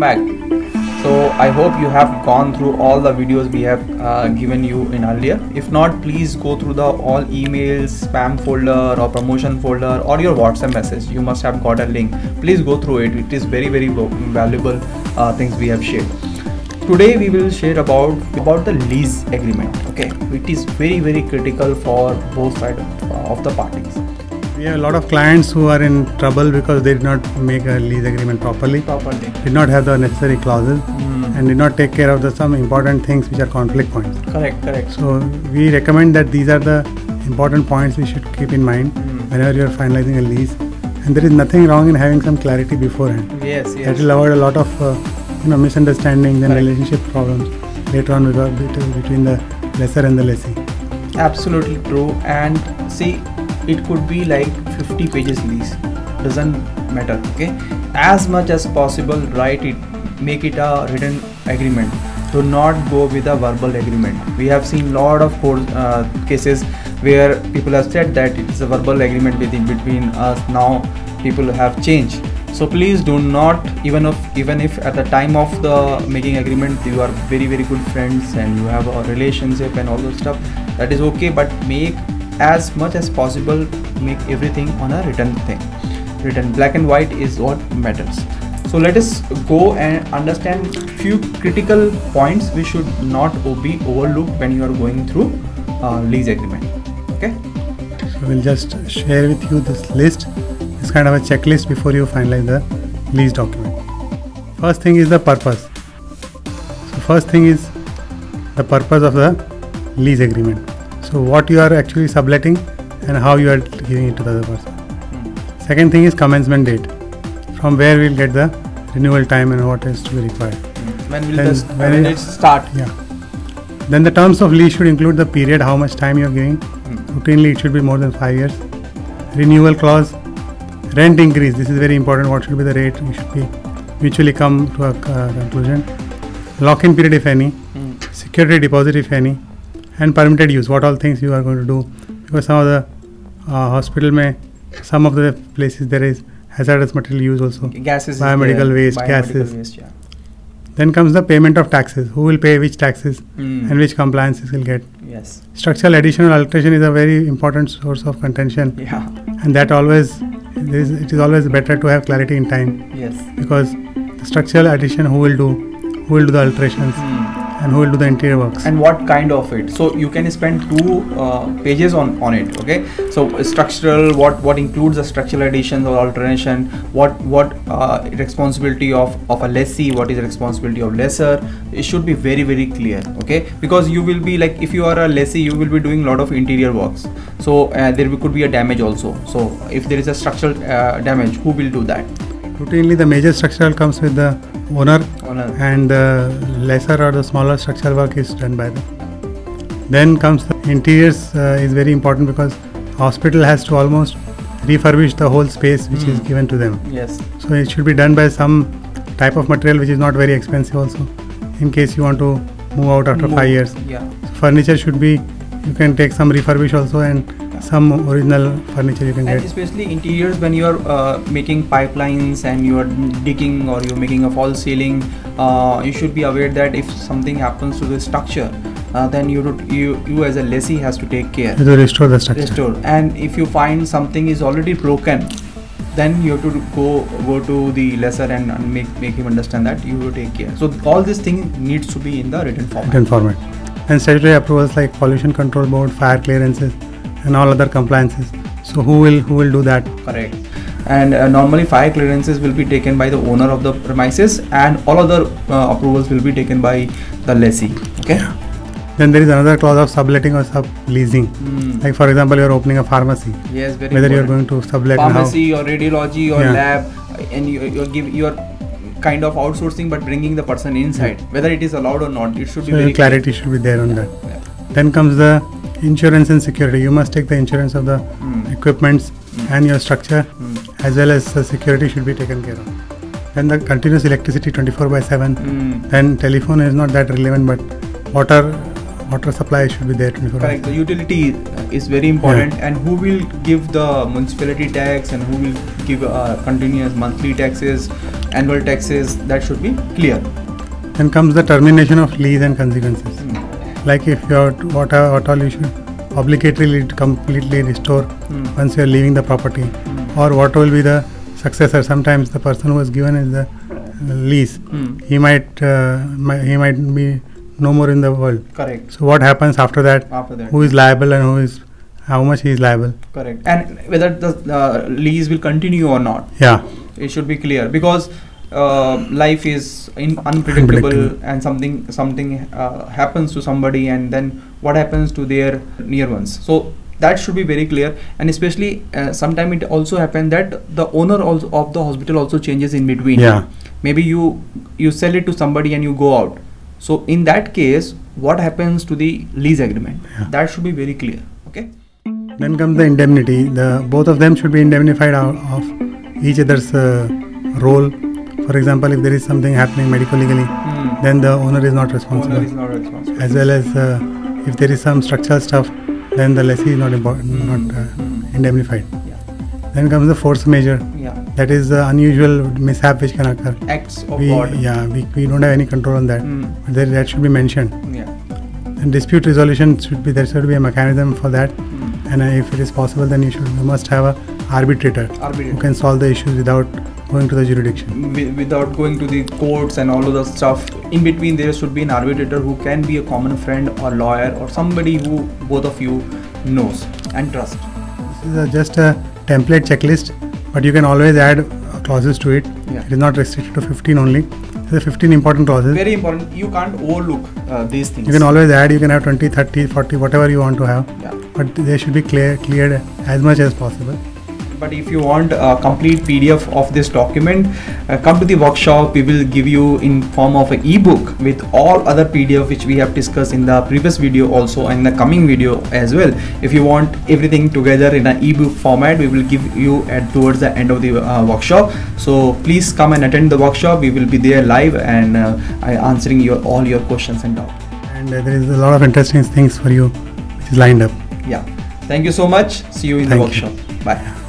back. So I hope you have gone through all the videos we have given you in earlier. If not, please go through the all emails, spam folder or promotion folder or your WhatsApp message. You must have got a link. Please go through it. It is very valuable things we have shared. Today we will share about the lease agreement. Okay, it is very critical for both sides of the parties. We have a lot of clients who are in trouble because they did not make a lease agreement properly. Did not have the necessary clauses and did not take care of some important things which are conflict points. Correct. So we recommend that these are the important points we should keep in mind whenever you are finalizing a lease. And there is nothing wrong in having some clarity beforehand. Yes. That will avoid a lot of misunderstandings and relationship problems later on between the lessor and the lessee. Absolutely true. And see, it could be like 50 pages lease, doesn't matter. Okay, as much as possible write it, make it a written agreement. Do not go with a verbal agreement. We have seen lot of cases where people have said that it's a verbal agreement between us. Now people have changed. So please do not, even if at the time of the making agreement you are very good friends and you have a relationship and all those stuff, that is okay, but make as much as possible, make everything on a written thing. Written black and white is what matters. So let us go and understand few critical points we should not be overlooked when you are going through lease agreement. Okay, so we'll just share with you this list. It's kind of a checklist before you finalize the lease document. First thing is the purpose. So first thing is the purpose of the lease agreement. So what you are actually subletting and how you are giving it to the other person. Second thing is commencement date, from where we'll get the renewal time and what is to be required. When it start? Yeah. Then the terms of lease should include the period, how much time you are giving. Routinely it should be more than 5 years. Renewal clause, rent increase. This is very important. What should be the rate? We should be mutually come to a conclusion. Lock-in period if any. Security deposit if any. And permitted use, what all things you are going to do, because some of the hospital some of the places there is hazardous material use also, gases, biomedical waste, gases. Yeah. Then comes the payment of taxes, who will pay which taxes and which compliances will get. Yes. Structural addition or alteration is a very important source of contention. Yeah. And that it is always better to have clarity in time. Yes. Because the structural addition, who will do the alterations. And who will do the interior works and what kind of it. So you can spend 2 pages on it. Okay, so structural, what includes the structural additions or alteration, what responsibility of a lessee, what is the responsibility of lessor. It should be very clear. Okay, because you will be like, if you are a lessee, you will be doing a lot of interior works, so there could be a damage also. So if there is a structural damage, who will do that? Routinely the major structural comes with the owner. And the lesser or the smaller structural work is done by them. Then comes the interiors is very important, because hospital has to almost refurbish the whole space which is given to them. Yes. So it should be done by some type of material which is not very expensive also, in case you want to move out after 5 years. Yeah. So furniture should be, you can take some refurbish also, and some original furniture you can get. Especially interiors, when you are making pipelines and you are digging or you're making a false ceiling, you should be aware that if something happens to the structure, then you as a lessee has to take care to restore the structure. And if you find something is already broken, then you have to go to the lessor and make him understand that you will take care. So all these things needs to be in the written format. And statutory approvals like pollution control board, fire clearances, and all other compliances. So who will do that? Correct. And normally fire clearances will be taken by the owner of the premises, and all other approvals will be taken by the lessee. Okay. Then there is another clause of subletting or subleasing. Like for example, you are opening a pharmacy. Yes, very whether you are going to sublet pharmacy or radiology or lab, and you are kind of outsourcing but bringing the person inside. Whether it is allowed or not, it should be very clarity should be there on that. Then comes the insurance and security. You must take the insurance of the equipments and your structure, as well as the security should be taken care of. Then the continuous electricity 24/7. Then telephone is not that relevant, but water supply should be there 24/7. Correct. The utility is very important, and who will give the municipality tax and who will give continuous monthly taxes annual taxes, that should be clear. Then comes the termination of lease and consequences. Like if you are what all you should obligatorily completely restore once you are leaving the property, or what will be the successor. Sometimes the person who was given is the lease, he might be no more in the world. Correct. So what happens after that? Who is liable and how much he is liable? Correct. And whether the lease will continue or not. Yeah. It should be clear, because life is unpredictable, and something happens to somebody, and then what happens to their near ones. So that should be very clear. And especially sometimes it also happens that the owner also of the hospital also changes in between. Yeah. Maybe you sell it to somebody and you go out. So in that case, what happens to the lease agreement? Yeah. That should be very clear. Okay. Then comes the indemnity. Both of them should be indemnified of each other's role. For example, if there is something happening medico-legally, then the owner is not responsible. As well as if there is some structural stuff, then the lessee is not indemnified. Yeah. Then comes the force majeure. Yeah. That is the unusual mishap which can occur. Acts of God. Yeah, we don't have any control on that. But that should be mentioned. Yeah. And dispute resolution there should be a mechanism for that. And if it is possible, then you must have a arbitrator who can solve the issues without going to the jurisdiction. Without going to the courts and all of the stuff. In between, there should be an arbitrator who can be a common friend or lawyer or somebody who both of you knows and trust. This is just a template checklist, but you can always add clauses to it. Yeah. It is not restricted to 15 only. There are 15 important clauses. Very important. You can't overlook these things. You can always add. You can have 20, 30, 40, whatever you want to have. Yeah. But they should be cleared as much as possible. But if you want a complete PDF of this document, come to the workshop. We will give you in form of an ebook with all other PDF which we have discussed in the previous video also, and the coming video as well. If you want everything together in an ebook format, we will give you towards the end of the workshop. So please come and attend the workshop. We will be there live and answering all your questions and doubts. And there is a lot of interesting things for you which is lined up. Yeah. Thank you so much. See you in the workshop. Bye.